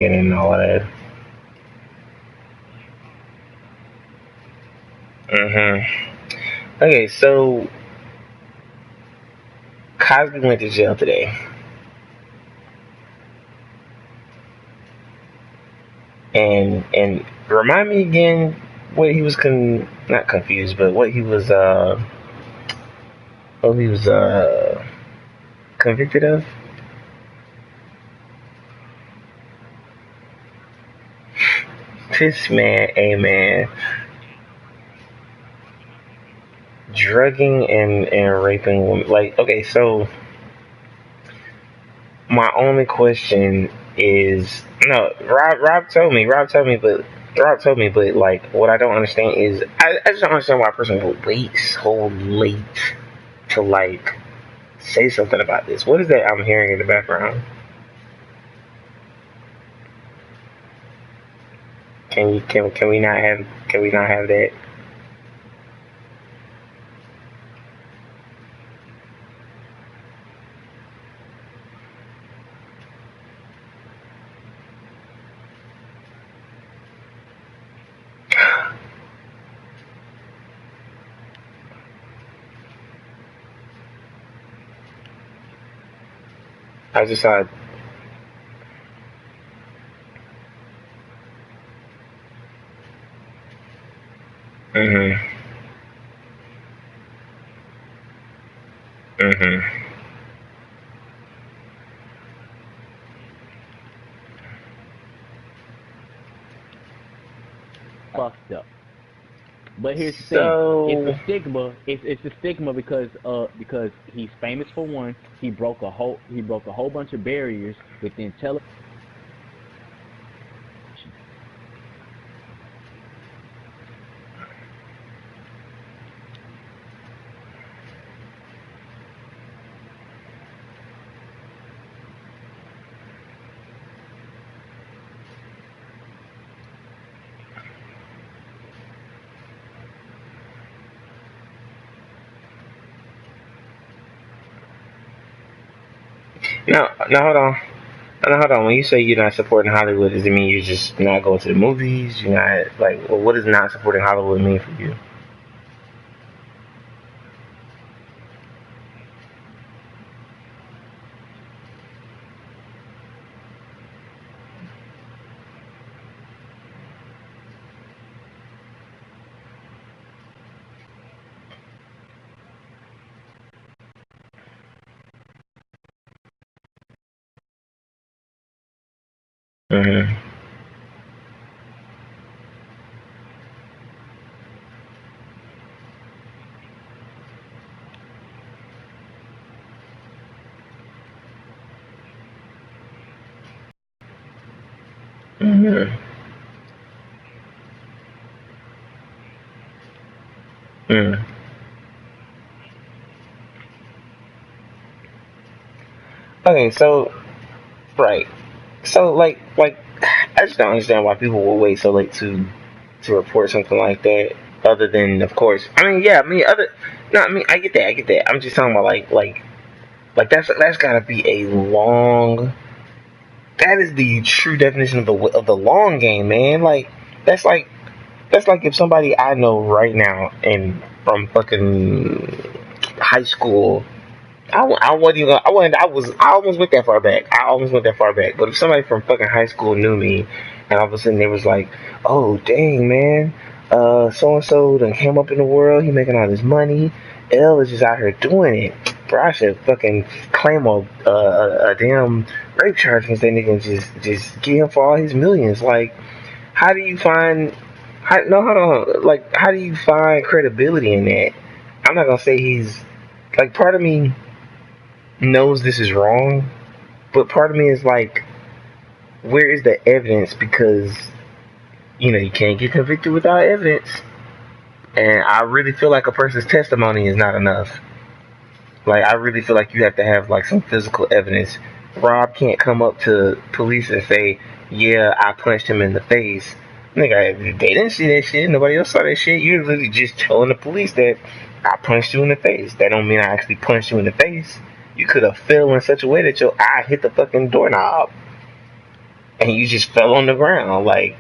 and all that. hmm Okay, so Cosby went to jail today, and remind me again what he was not confused, but what he was convicted of. This man, a man, drugging and raping women. Like, okay, so my only question is no. Rob told me, but like, what I don't understand is I just don't understand why a person would wait so late to like say something about this. What is that I'm hearing in the background? Can we not have that? I just saw. Mhm. Mhm. fucked up. But here's the thing: it's a So stigma. It's a stigma because he's famous for one. He broke a whole bunch of barriers within television. no, hold on. No, hold on. When you say you're not supporting Hollywood, does it mean you're just not going to the movies? You're not like, well, what does not supporting Hollywood mean for you? Mhm. Mhm. Mhm. Okay, so right. So like I just don't understand why people will wait so late to report something like that. Other than, of course, I mean, yeah, I mean, other. No, I mean, I get that, I get that. I'm just talking about like that's gotta be a long. That is the true definition of the long game, man. Like that's like that's like if somebody I know right now and from fucking high school. I wasn't even. I wasn't. I was. I almost went that far back. I almost went that far back. But if somebody from fucking high school knew me, and all of a sudden they was like, "Oh, dang, man, so and so done came up in the world. He making all this money. L is just out here doing it. Bro, I should fucking claim a damn rape charge against that nigga and just get him for all his millions. Like, how do you find? No, hold on. Like, how do you find credibility in that? I'm not gonna say he's like part of me knows this is wrong, but part of me is like, where is the evidence? Because you can't get convicted without evidence, and I really feel like a person's testimony is not enough. Like, I really feel like you have to have like some physical evidence. Rob can't come up to police and say, "Yeah, I punched him in the face." Nigga, they didn't see that shit. Nobody else saw that shit. You're literally just telling the police that I punched you in the face. That don't mean I actually punched you in the face. You could have fell in such a way that your eye hit the fucking doorknob. and you just fell on the ground. Like,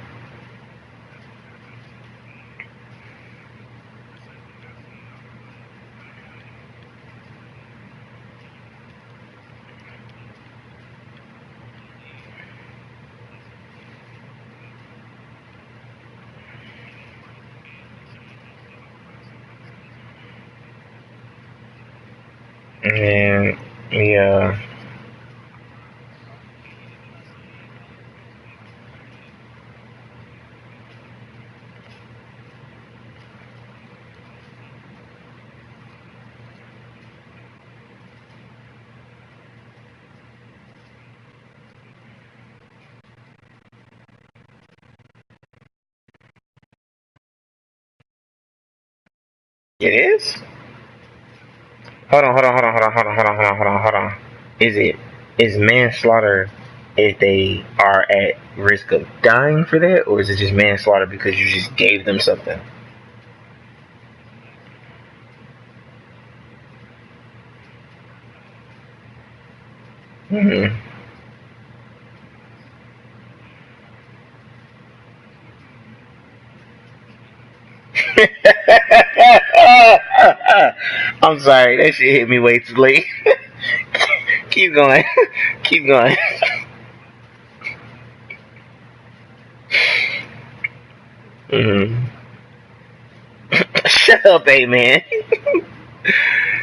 and yeah, it is. Hold on. Is manslaughter if they are at risk of dying for that, or is it just manslaughter because you just gave them something? Hmm. I'm sorry, that shit hit me way too late. Keep going. Keep going. Hmm. Shut up, A man.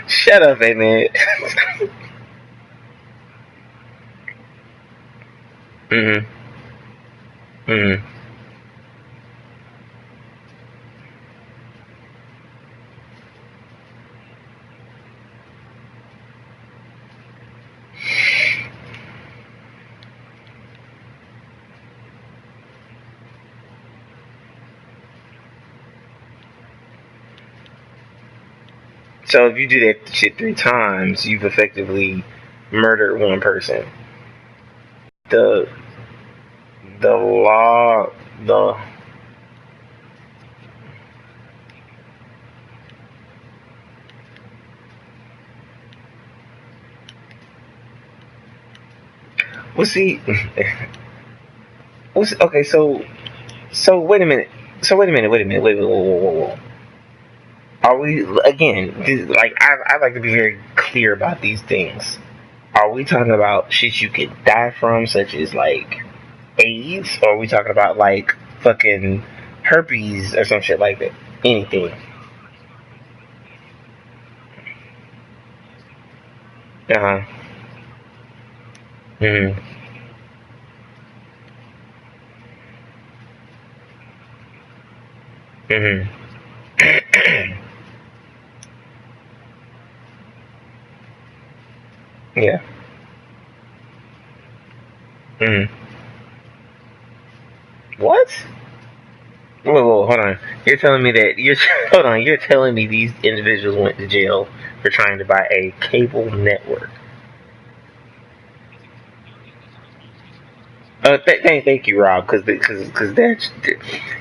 Shut up, A man. Hmm. Hmm. So if you do that shit 3 times, you've effectively murdered one person. The the law the well see okay, so wait a minute. Wait. Are we again? Like I like to be very clear about these things. Are we talking about shit you could die from, such as like AIDS, or are we talking about like fucking herpes or some shit like that? Anything. Uh huh. Mhm. Mhm. Yeah. Mhm. What? Whoa, hold on. You're telling me that you're hold on. You're telling me these individuals went to jail for trying to buy a cable network. Thank you, Rob, because that's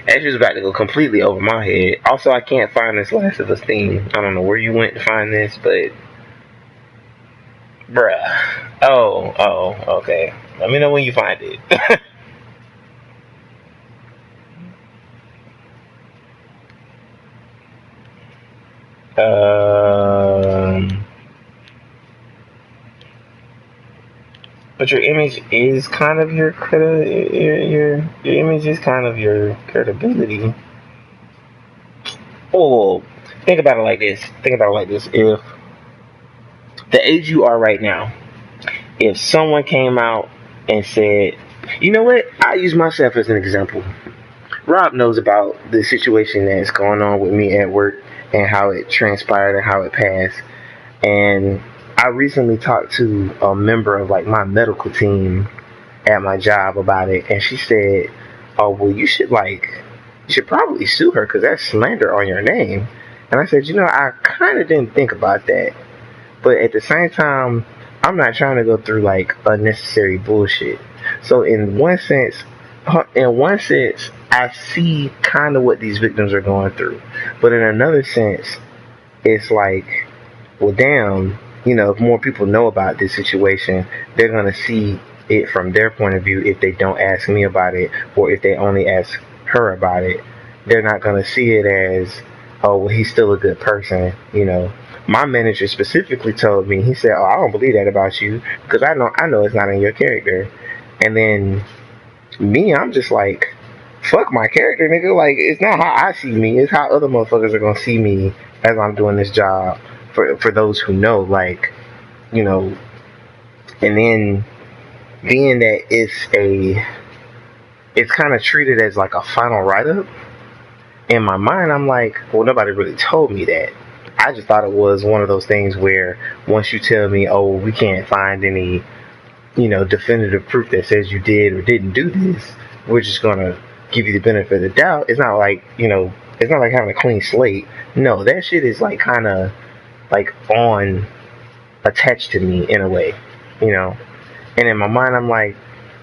just about to go completely over my head. Also, I can't find this Last of Us theme. I don't know where you went to find this, but bruh. Okay. Let me know when you find it. um, but your image is kind of your image is kind of your credibility. Oh, think about it like this. Think about it like this. If the age you are right now, if someone came out and said, you know what, I use myself as an example. Rob knows about the situation that's going on with me at work and how it transpired and how it passed. And I recently talked to a member of like my medical team at my job about it, and she said, "Oh, well, you should probably sue her because that's slander on your name." And I said, I kind of didn't think about that, but at the same time, I'm not trying to go through like unnecessary bullshit. So in one sense, I see kind of what these victims are going through, but in another sense, it's like, well, damn, if more people know about this situation, they're gonna see it from their point of view if they don't ask me about it, or if they only ask her about it. They're not going to see it as, oh, well, he's still a good person, you know. My manager specifically told me, he said, oh, I don't believe that about you because I know it's not in your character. And then me, I'm just like, fuck my character, nigga. Like, it's not how I see me, it's how other motherfuckers are gonna see me as I'm doing this job. For those who know, like, you know, and then being that it's kind of treated as like a final write up. In my mind, I'm like, well, nobody really told me that. I just thought it was one of those things where once you tell me, oh, we can't find any, definitive proof that says you did or didn't do this, we're just gonna give you the benefit of the doubt. It's not like, it's not like having a clean slate. No, that shit is like kind of like on attached to me in a way, you know. And in my mind, I'm like,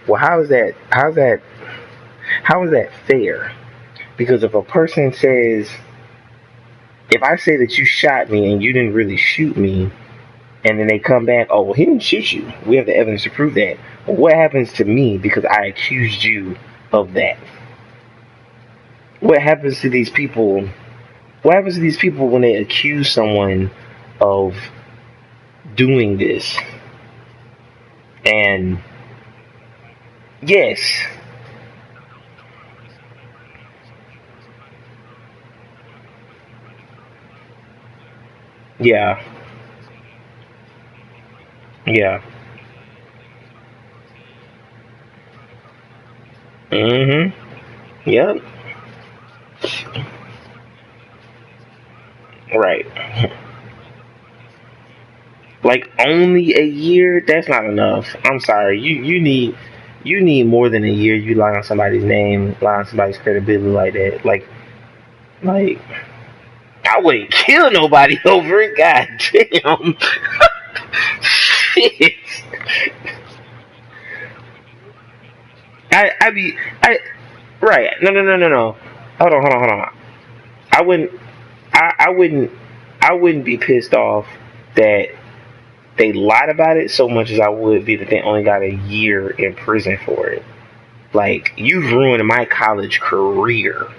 well, how is that fair? Because if a person says, if I say that you shot me and you didn't really shoot me, and then they come back, oh, well, he didn't shoot you. We have the evidence to prove that. Well, what happens to me because I accused you of that? What happens to these people? What happens to these people when they accuse someone of doing this? And yes, yeah, yeah, mm-hmm, yep, right. Like only a year? That's not enough. I'm sorry. You need more than a year. You lie on somebody's name, lie on somebody's credibility like that. Like I wouldn't kill nobody over it. God damn. Shit. I be I right. No. Hold on. I wouldn't I wouldn't I wouldn't be pissed off that they lied about it so much as I would be that they only got a year in prison for it. Like, you've ruined my college career.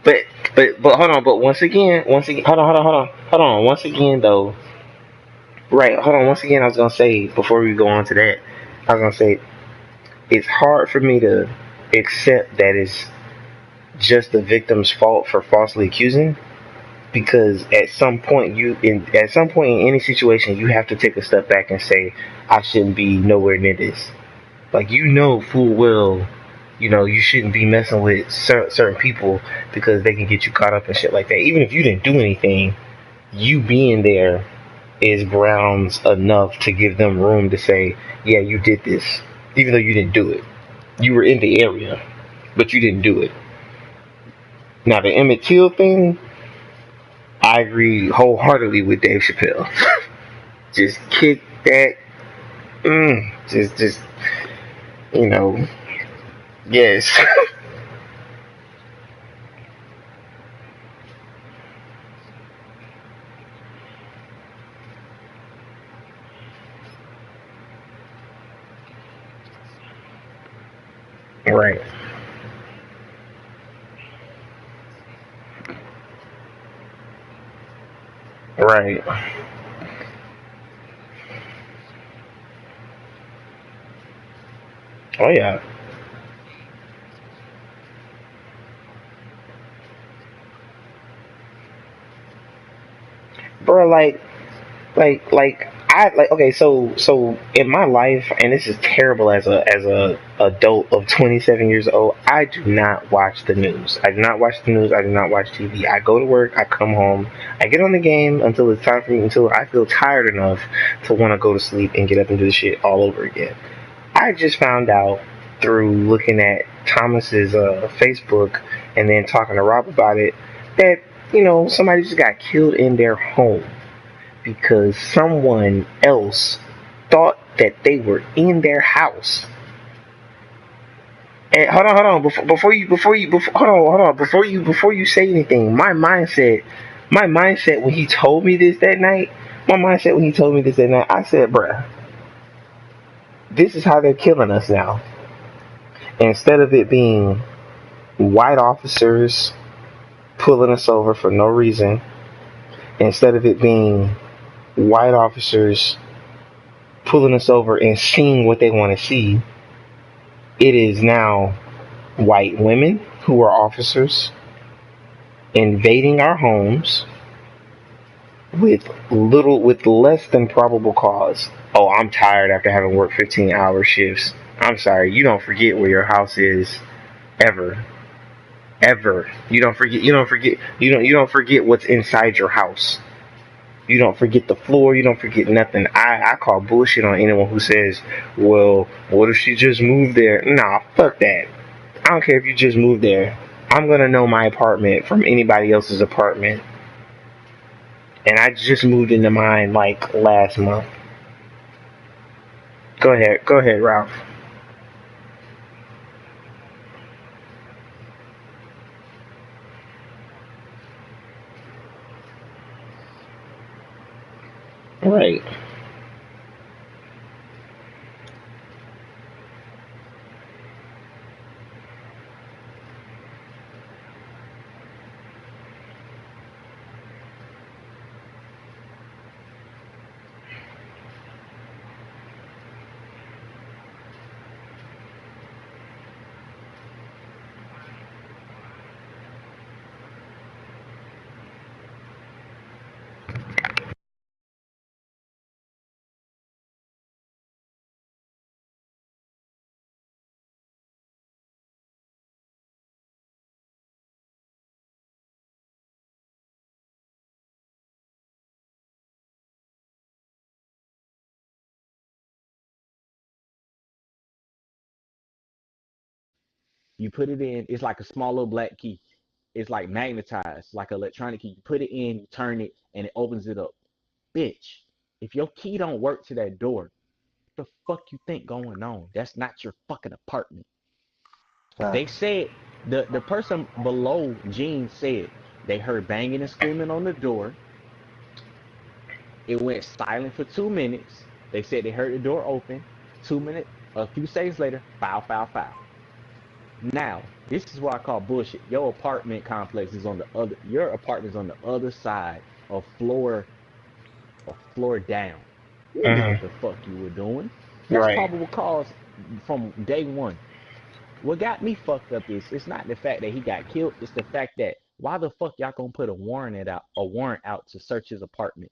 But but once again, hold on. Once again though, right? Hold on. Once again, I was gonna say before we go on to that, I was gonna say it's hard for me to accept that it's just the victim's fault for falsely accusing, because at some point in any situation you have to take a step back and say, I shouldn't be nowhere near this. Like, full well, you shouldn't be messing with certain people because they can get you caught up in shit like that. Even if you didn't do anything, you being there is grounds enough to give them room to say, yeah, you did this, even though you didn't do it. You were in the area, but you didn't do it. Now, the Emmett Till thing, I agree wholeheartedly with Dave Chappelle. Just kick that. Just, you know, yes. Right, right. Oh yeah, bro. Like I like okay. So in my life, and this is terrible as a adult of 27 years old. I do not watch the news. I do not watch the news. I do not watch TV. I go to work. I come home. I get on the game until it's time for me. Until I feel tired enough to want to go to sleep and get up and do the shit all over again. I just found out through looking at Thomas's Facebook and then talking to Rob about it that somebody just got killed in their home because someone else thought that they were in their house. And hold on, before you say anything, my mindset when he told me this that night, I said, bruh, this is how they're killing us now. Instead of it being white officers pulling us over for no reason, instead of it being white officers pulling us over and seeing what they want to see, it is now white women who are officers invading our homes with less than probable cause. Oh, I'm tired after having worked 15-hour shifts. I'm sorry, you don't forget where your house is ever. Ever. You don't forget what's inside your house. You don't forget the floor. You don't forget nothing. I call bullshit on anyone who says, well, what if she just moved there? Nah, fuck that. I don't care if you just moved there. I'm gonna know my apartment from anybody else's apartment. And I just moved into mine like last month. Go ahead, Ralph. Right. You put it in, it's like a small little black key. It's like magnetized, like an electronic key. You put it in, you turn it, and it opens it up. Bitch, if your key don't work to that door, what the fuck you think going on? That's not your fucking apartment. They Facts. said the person below Gene said they heard banging and screaming on the door. It went silent for 2 minutes. They said they heard the door open. 2 minutes, a few seconds later, foul, foul, foul. Now, this is what I call bullshit. Your apartment complex is on the other. Your apartment is on the other side of floor down. You knew what Mm-hmm. the fuck you were doing. That's Right. probable cause from day one. What got me fucked up is it's not the fact that he got killed. It's the fact that why the fuck y'all gonna put a warrant out to search his apartment?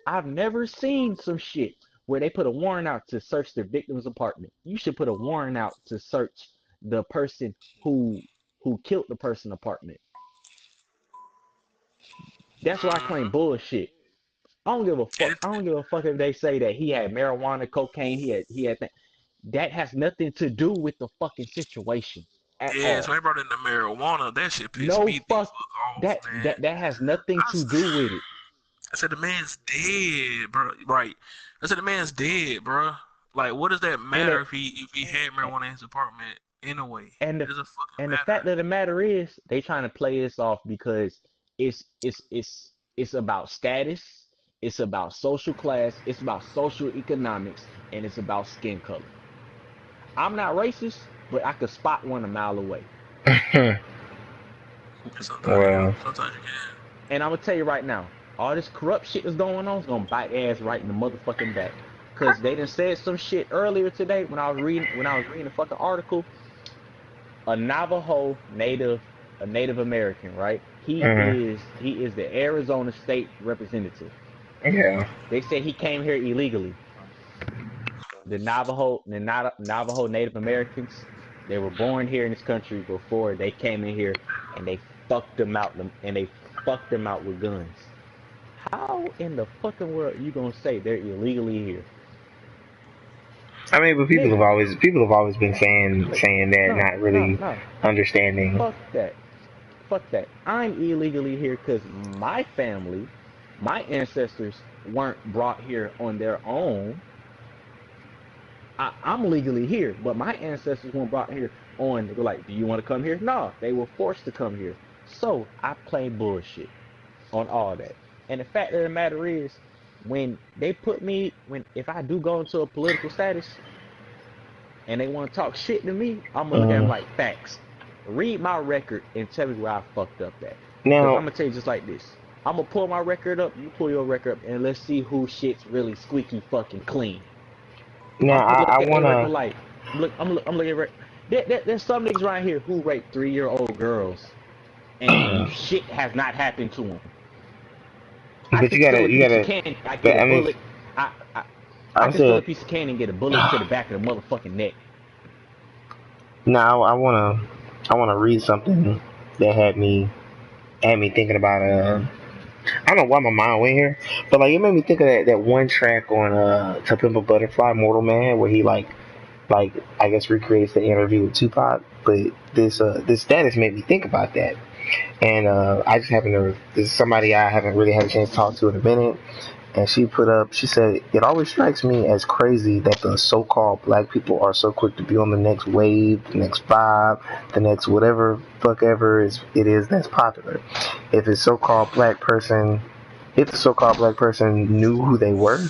I've never seen some shit where they put a warrant out to search their victim's apartment. You should put a warrant out to search the person who who killed the person apartment. That's why I claim Mm-hmm. bullshit. I don't give a And fuck. I don't give a fuck if they say that he had marijuana, cocaine, that has nothing to do with the fucking situation at yeah, so all. they brought in the marijuana. That shit pissed No me the fuck fuck off, that man. that that has nothing I, to s- do with it. I said the man's dead, bro. Right. I said the man's dead, bro. Like, what does that And matter it if he had marijuana in his apartment anyway? and It the doesn't fucking and the matter. fact of the matter is they trying to play this off because it's about status, it's about social class, it's about social economics, and it's about skin color. I'm not racist, but I could spot one a mile away. Sometimes you, Well, sometimes you can. And I'm gonna tell you right now, all this corrupt shit that's going on is gonna bite their ass right in the motherfucking back. Cause they done said some shit earlier today when I was reading the fucking article. A Navajo native, a Native American, right? mm, He is the Arizona state representative. yeah. They said he came here illegally. The Navajo Native Americans, they were born here in this country before they came in here, and they fucked them out and they fucked them out with guns. How in the fucking world are you gonna say they're illegally here, I mean, but nigga? people have always been Look, saying that, no, not no, really no. understanding. Fuck that. Fuck that. I'm illegally here because my family, my ancestors weren't brought here on their own. I'm legally here, but my ancestors weren't brought here on. They were like, "Do you want to come here?" No, they were forced to come here. So I play bullshit on all that. And the fact of the matter is, when they put me, when if I do go into a political status, and they want to talk shit to me, I'm gonna look at them Uh, like facts. Read my record and tell me where I fucked up at. Cause I'm now, gonna tell you just like this. I'm gonna pull my record up, you pull your record up, and let's see who shit's really squeaky fucking clean. I'm now, gonna I look at their record wanna. like I'm looking at there's some niggas right here who rape 3-year-old girls and shit has not happened to them. I But can steal a you piece of gotta. candy, I get But a I mean, bullet. I I, I I can steal a said. piece of candy and get a bullet to the back of the motherfucking neck. Now, I wanna read something that had me thinking about. I don't know why my mind went here, but like it made me think of that one track on To Pimp a Butterfly, Mortal Man, where he like I guess recreates the interview with Tupac. But this status made me think about that. And I just happened to this is somebody I haven't really had a chance to talk to in a minute, and she said it always strikes me as crazy that the so-called black people are so quick to be on the next wave, the next vibe, the next whatever fuck ever it is that's popular. If it's so-called black person if the so-called black person knew who they were,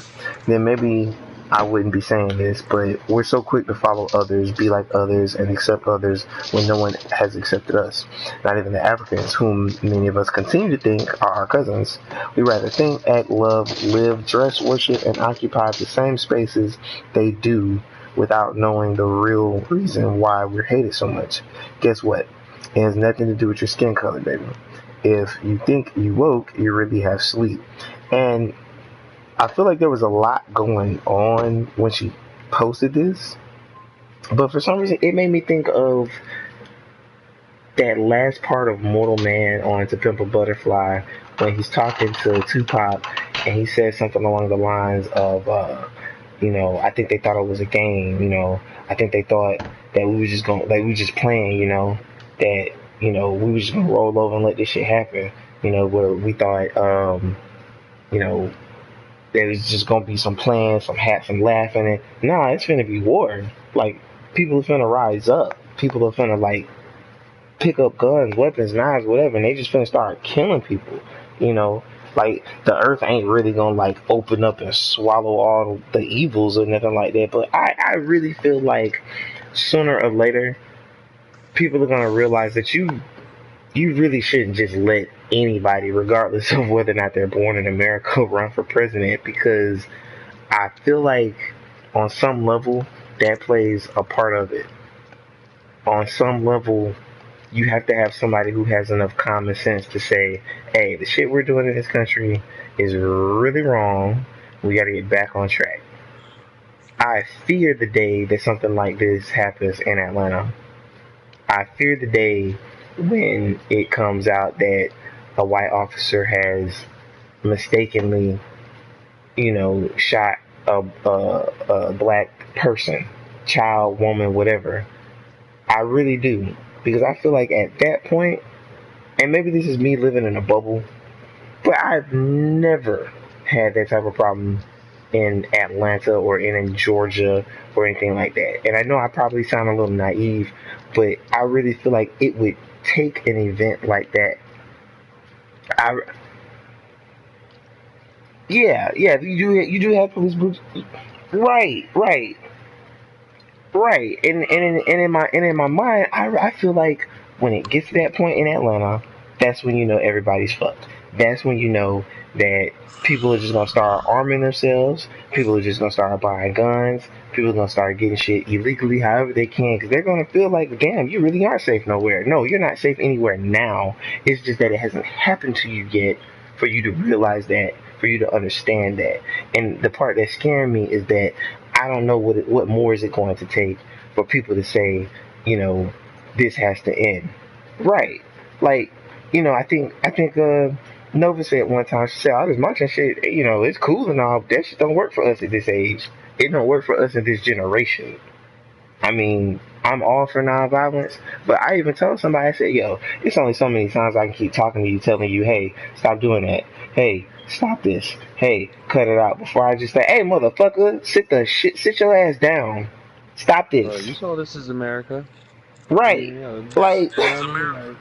then maybe I wouldn't be saying this, but we're so quick to follow others, be like others, and accept others when no one has accepted us. Not even the Africans, whom many of us continue to think are our cousins. We rather think, act, love, live, dress, worship, and occupy the same spaces they do without knowing the real reason why we're hated so much. Guess what? It has nothing to do with your skin color, baby. If you think you woke, you really have sleep. And I feel like there was a lot going on when she posted this, but for some reason it made me think of that last part of Mortal Man on To Pimp a Butterfly when he's talking to Tupac and he says something along the lines of, I think they thought it was a game, I think they thought that we were just going, like we were just playing, that, we were just gonna roll over and let this shit happen, where we thought, you know, there was just gonna be some playing, some hats, some laughing, and nah, it's gonna be war. Like people are finna rise up. People are finna like pick up guns, weapons, knives, whatever, and they just finna start killing people. You know, like the earth ain't really gonna like open up and swallow all the evils or nothing like that. But I really feel like sooner or later, people are gonna realize that you really shouldn't just let anybody, regardless of whether or not they're born in America, run for president because I feel like on some level that plays a part of it. On some level, you have to have somebody who has enough common sense to say, hey, the shit we're doing in this country is really wrong. We got to get back on track. I fear the day that something like this happens in Atlanta. I fear the day when it comes out that a white officer has mistakenly, shot a black person, child, woman, whatever. I really do. Because I feel like at that point, and maybe this is me living in a bubble, but I've never had that type of problem in Atlanta or in Georgia or anything like that. And I know I probably sound a little naive, but I really feel like it would take an event like that. I yeah, you do have police boots. Right, right, right. And in my mind, I feel like when it gets to that point in Atlanta, that's when you know everybody's fucked. That's when you know that people are just gonna start arming themselves. People are just gonna start buying guns. People are gonna start getting shit illegally, however they can, because they're gonna feel like, damn, you really aren't safe nowhere. No, you're not safe anywhere now. It's just that it hasn't happened to you yet for you to realize that, for you to understand that. And the part that's scaring me is that I don't know what more is it going to take for people to say, you know, this has to end. Right. Like, I think Nova said one time, she said, all this marching shit, it's cool and all, but that shit don't work for us at this age. It don't work for us in this generation. I mean, I'm all for nonviolence, but I even told somebody, I said, yo, it's only so many times I can keep talking to you, telling you, hey, stop doing that. Hey, stop this. Hey, cut it out. Before I just say, hey, motherfucker, sit your ass down. Stop You this. saw this is America. I Right. mean, yeah, Like, you This know what is I mean? America.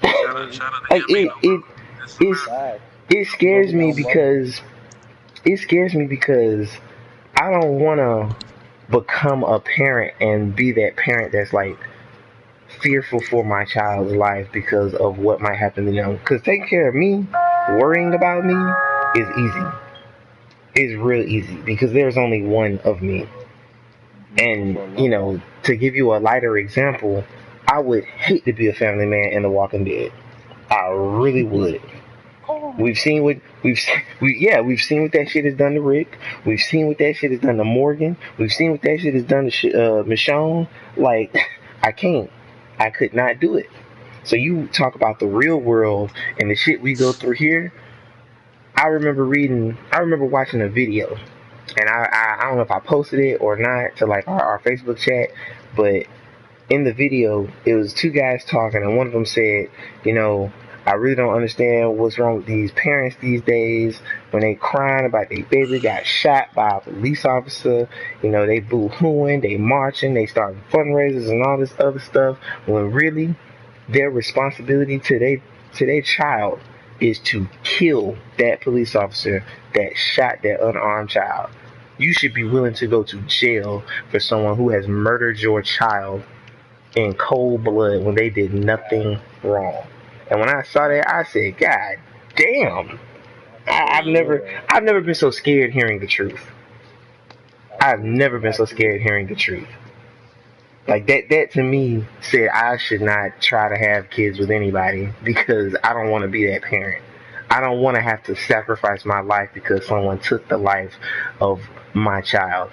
Like, Shout out to like Gambino, bro. This is it's, America. facts. it You gonna scares be me on bubble. because, it scares me because I don't want to. become a parent and be that parent that's like fearful for my child's life because of what might happen to them. Because taking care of me, worrying about me, is easy. It's real easy because there's only one of me. And, to give you a lighter example, I would hate to be a family man in The Walking Dead. I really would. We've seen what we've seen what that shit has done to Rick. We've seen what that shit has done to Morgan. We've seen what that shit has done to Michonne. Like, I can't. I could not do it. So you talk about the real world and the shit we go through here. I remember watching a video, and I don't know if I posted it or not to like our Facebook chat, but in the video, it was two guys talking, and one of them said, I really don't understand what's wrong with these parents these days when they crying about their baby got shot by a police officer. They boo-hooing, they marching, they starting fundraisers and all this other stuff, when really their responsibility to their child is to kill that police officer that shot that unarmed child. You should be willing to go to jail for someone who has murdered your child in cold blood when they did nothing wrong. And when I saw that, I said, God damn. I've never been so scared hearing the truth. I've never been so scared hearing the truth. Like that to me said I should not try to have kids with anybody because I don't want to be that parent. I don't want to have to sacrifice my life because someone took the life of my child.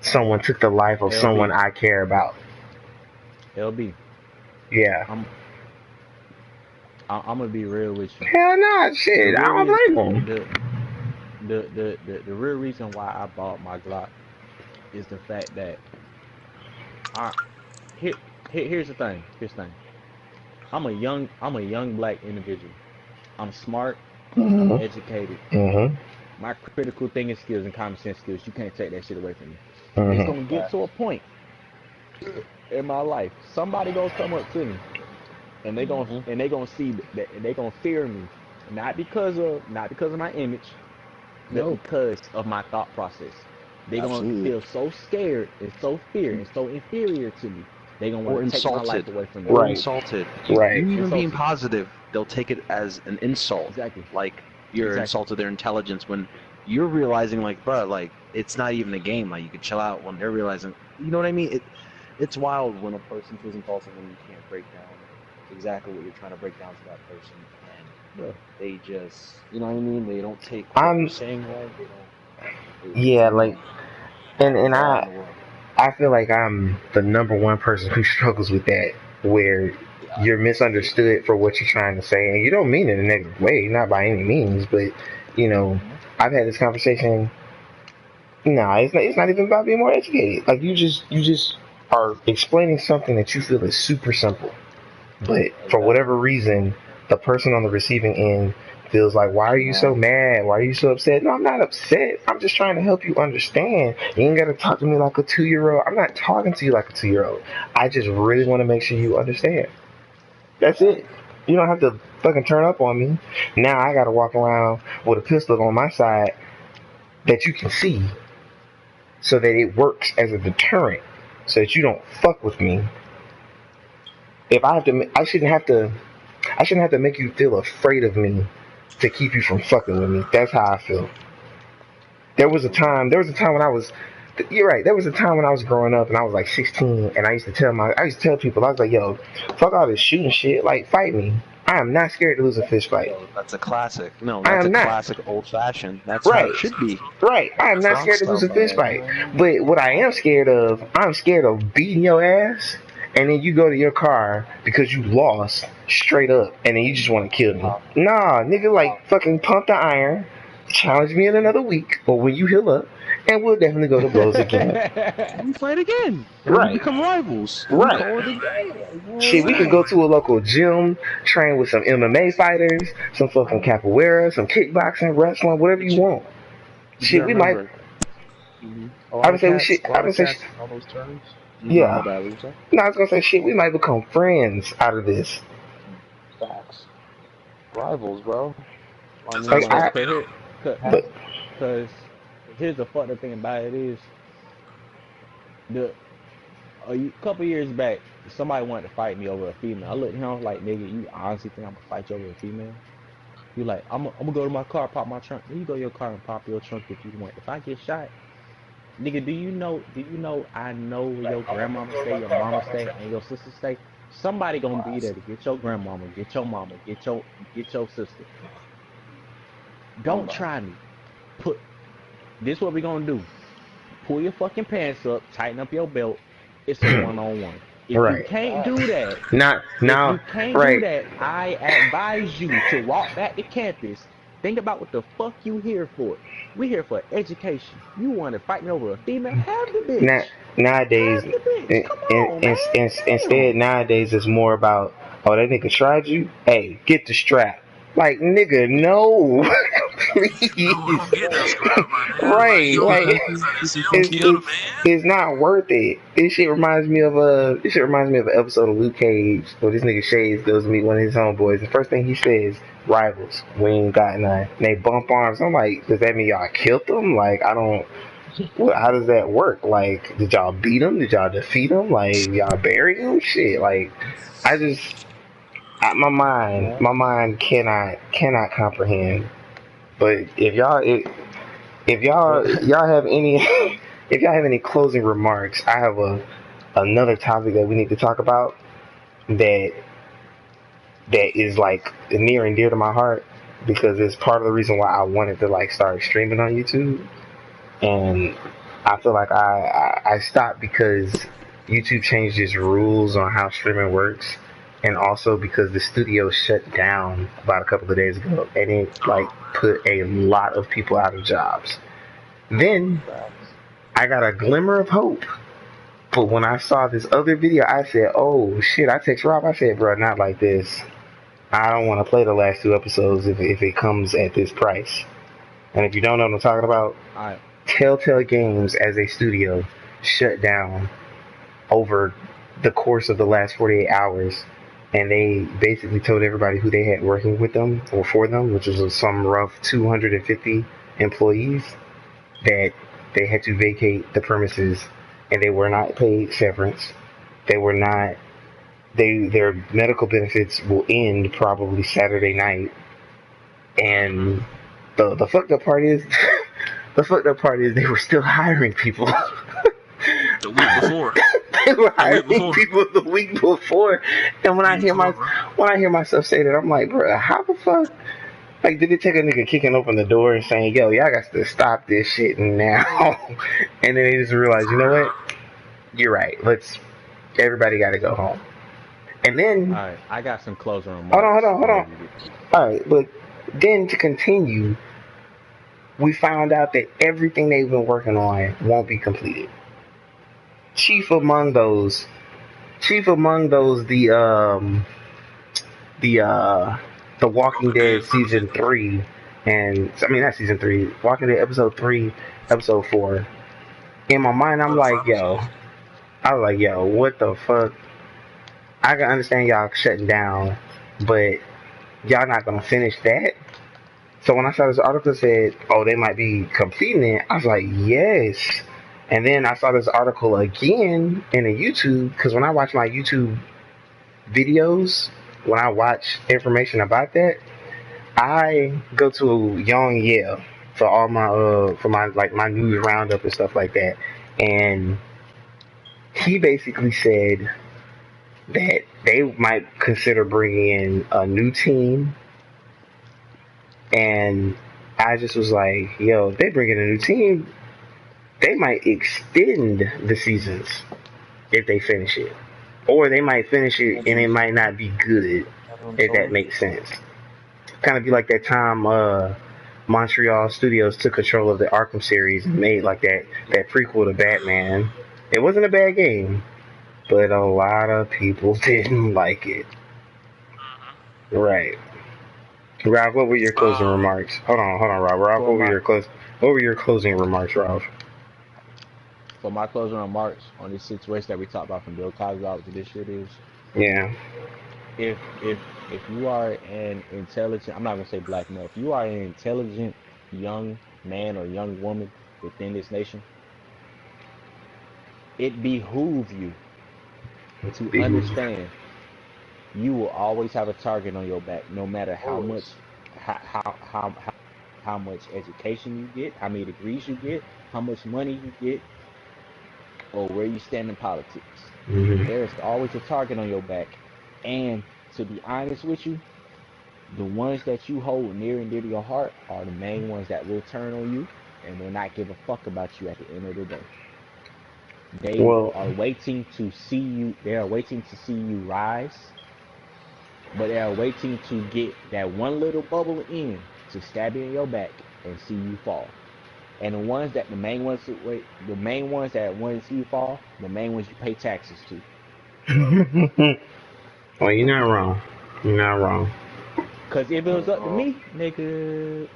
Someone took the life of someone I care about. LB, Yeah. I'm gonna be real with you. Hell nah, shit. I don't blame them. The real reason why I bought my Glock is the fact that I here here's the thing. I'm a young black individual. I'm smart. I'm Mm-hmm. educated. Mm-hmm. My critical thinking skills and common sense skills, you can't take that shit away from me. It's Mm-hmm. gonna get to a point in my life, somebody gonna come up to me and they gonna see that and they gonna fear me, not because of my image, but No, because of my thought process. They gonna absolutely. feel so scared and so feared and so inferior to me. They gonna Or want to take my life insulted. away from me. Or Right. insulted. Right. You even being Insulted. positive, they'll take it as an insult. Exactly. Like you're Exactly. insulted their intelligence when you're realizing like, bro, like it's not even a game. Like you could chill out when they're realizing, you know what I mean? It's wild when a person feels insulted when you can't break down exactly what you're trying to break down to that person, and Yeah. they just, you know what I mean? They don't take what you're I'm saying right. It's yeah, like annoying. and It's all in the world. I feel like I'm the number one person who struggles with that, where Yeah. you're misunderstood for what you're trying to say, and you don't mean it in a negative way, not by any means, but I've had this conversation. No, it's not even about being more educated. Like you just are explaining something that you feel is super simple, but for whatever reason, the person on the receiving end feels like, why are you so mad? Why are you so upset? No, I'm not upset. I'm just trying to help you understand. You ain't got to talk to me like a 2-year-old. I'm not talking to you like a 2-year-old. I just really want to make sure you understand. That's it. You don't have to fucking turn up on me. Now I got to walk around with a pistol on my side that you can see so that it works as a deterrent so that you don't fuck with me. If I have to, I shouldn't have to make you feel afraid of me to keep you from fucking with me. That's how I feel. There was a time when I was, you're right. There was a time when I was growing up and I was like 16 and I used to tell people, I was like, yo, fuck all this shooting shit. Like, fight me. I am not scared to lose a fist fight. That's a classic. No, I that's a am not. classic old fashioned. That's how Right. it should be. Right. I am not Bronx scared to lose style, a fist man. fight. But what I am scared of, I'm scared of beating your ass and then you go to your car because you lost straight up and then you just want to kill me. Nah, nigga, like fucking pump the iron, challenge me in another week or when you heal up and we'll definitely go to blows again. We fight again. And Right. we become rivals. And Right. we call it a game. Like, you know Shit, what we I could mean? go to a local gym, train with some MMA fighters, some fucking capoeira, some kickboxing, wrestling, whatever you want. But you Shit, we might. remember, a I lot would of say we cats, should. a I lot would of say. cats on those terms. Yeah. My bad, what you say? No, I was gonna say shit. We might become friends out of this. Facts. Rivals, bro. I Like mean, I, Cause but here's the fucked up thing about it is The couple years back, somebody wanted to fight me over a female. I looked at him, I was like, nigga, you honestly think I'm gonna fight you over a female? You like, I'm gonna go to my car, pop my trunk. You go to your car and pop your trunk if you want. If I get shot, nigga, do you know I know where your grandmama stay, your mama stay, and your sister stay? Somebody gonna be there to get your grandmama, get your mama, get your sister. Don't try me. Put this what we gonna do. Pull your fucking pants up, tighten up your belt. It's a one-on-one. If you Right. can't do that, Not if now. you can't do Right. that, I advise you to walk back to campus. Think about what the fuck you here for. We here for education. You want to fight me over a female? Have the bitch. Now, nowadays, Have the bitch. Come on, man. instead, Damn. nowadays it's more about, oh, that nigga tried you. Hey, get the strap. Like, nigga, no, No, please. don't get that scrap, my nigga. Like, Right, you don't like have to say that shit. You don't it's kill the it's man. it's not worth it. This shit reminds me of an episode of Luke Cage where this nigga Shades goes to meet one of his homeboys. The first thing he says, rivals, we ain't got none. And they bump arms. I'm like, does that mean y'all killed them? Like, I don't. Well, how does that work? Like, did y'all beat him? Did y'all defeat him? Like, y'all bury him? Shit. Like, I just, my mind cannot comprehend. But if y'all have any, if y'all have any closing remarks, I have another topic that we need to talk about that is like near and dear to my heart because it's part of the reason why I wanted to like start streaming on YouTube. And I feel like I stopped because YouTube changed its rules on how streaming works, and also because the studio shut down about a couple of days ago, and it like put a lot of people out of jobs. Then I got a glimmer of hope, but when I saw this other video, I said, "Oh shit!" I text Rob. I said, "Bro, not like this. I don't want to play the last two episodes if it comes at this price." And if you don't know what I'm talking about, I Telltale Games as a studio shut down over the course of the last 48 hours, and they basically told everybody who they had working with them or for them, which was some rough 250 employees, that they had to vacate the premises, and they were not paid severance. They were not. Their medical benefits will end probably Saturday night, and the fucked up part is the fucked up part is they were still hiring people. The week before. They were The week hiring before. people the week before, and when I Week hear before, bro. myself say that, I'm like, bro, how the fuck? Like, did it take a nigga kicking open the door and saying, "Yo, y'all got to stop this shit now"? And then they just realized, you know what? You're right. Everybody got to go home. And then, all right. I got some closing hold on, hold remarks on, hold whenever on. you get through. All right, but then to continue, we found out that everything they've been working on won't be completed. Chief among those, chief among those, the the Walking Walking Dead Dead trilogy. season 3, and I mean not season 3, Walking Dead episode 3, episode 4. In my mind, For the final season. I was like, yo, what the fuck? I can understand y'all shutting down, but y'all not gonna finish that. So when I saw this article that said, oh, they might be completing it, I was like, yes. And then I saw this article again in a YouTube because when I watch my YouTube videos, when I watch information about that, I go to Young Yeah for all my for my like my news roundup and stuff like that, and he basically said that they might consider bringing in a new team, and I just was like, yo, if they bring in a new team, they might extend the seasons if they finish it, or they might finish it and it might not be good, if that makes sense. Kind of be like that time Montreal Studios took control of the Arkham series and made like that prequel to Batman. It wasn't a bad game, but a lot of people didn't like it. Right. Rob, what were your closing Um, remarks? Hold on, Rob. Rob, For my what were your closing remarks, Rob? for my closing remarks on this situation that we talked about from Bill Cosby out to this shit is Yeah. if you are an intelligent, I'm not gonna say black male, if you are an intelligent young man or young woman within this nation, it behooves you to Behooves. understand you will always have a target on your back, no matter how much how much education you get, how many degrees you get, how much money you get, or where you stand in politics. Mm-hmm. There is always a target on your back. And to be honest with you, the ones that you hold near and dear to your heart are the main ones that will turn on you and will not give a fuck about you at the end of the day. They Well, are waiting to see you, they are waiting to see you rise, but they are waiting to get that one little bubble in to stab you in your back and see you fall. And the main ones that wait, the main ones that want to see you fall, the main ones you pay taxes to. well, you're not wrong. You're not wrong. Cause if it was up to Uh, me, nigga,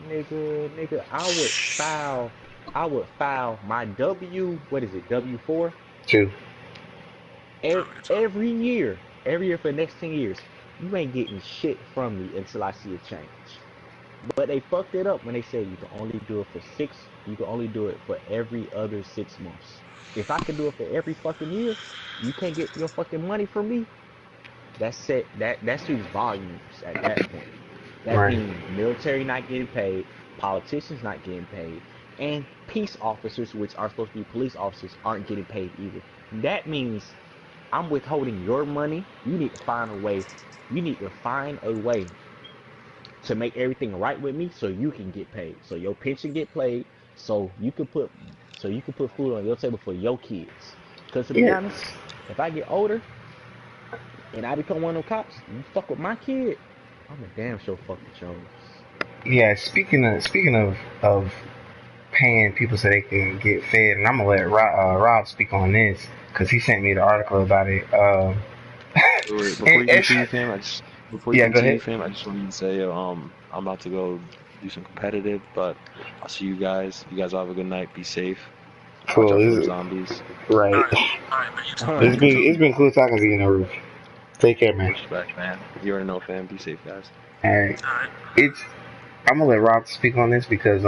I would file my what is it, W-4, True. every year for the next 10 years. You ain't getting shit from me until I see a change. But they fucked it up when they said you can only do it for every other 6 months. If I can do it for every fucking year, you can't get your fucking money from me. That speaks volumes at that point. That Right. means military not getting paid, politicians not getting paid, and peace officers, which are supposed to be police officers, aren't getting paid either. That means I'm withholding your money. You need to find a way. You need to find a way to make everything right with me so you can get paid. So your pension get paid, so you can put food on your table for your kids. Cause to be Yeah. honest, if I get older and I become one of them cops, you fuck with my kid, I'm a damn sure fuck with yours. Yeah. Speaking of paying people so they can get fed, and I'm gonna let Rob speak on this because he sent me the article about it. wait, And, and, before you yeah. Go continue, ahead. fam, I just wanted to say, I'm about to go do some competitive, but I'll see you guys. You guys all have a good night. Be safe. Watch Cool. out for them zombies. Right. All right, man. You too, man. Alright. You too. It's been cool talking to you, Naruto. Take care, man. Respect, man. You already know, fam. Be safe, guys. All right. All right. It's I'm gonna let Rob speak on this because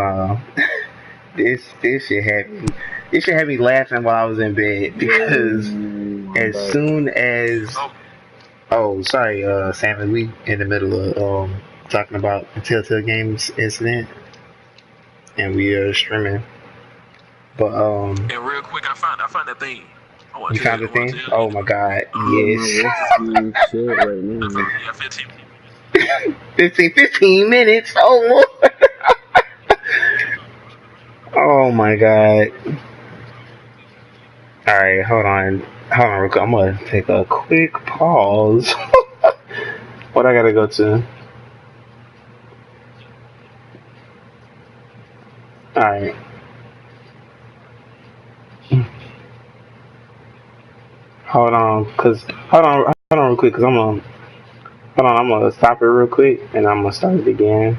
this shit had me laughing while I was in bed because as But soon as Oh, oh sorry Sam, we in the middle of talking about the Telltale Games incident and we are streaming, but and real quick, I found that thing. you found the I want to thing. tell you. Oh my god, yeah, my yes. watch is doing shit right now. Yeah, 15. 15 minutes. Oh Lord. Oh my god. All right, hold on real quick. I'm gonna take a quick pause. What I gotta go to? All right, hold on real quick, cause I'm gonna stop it real quick, and I'm gonna start it again.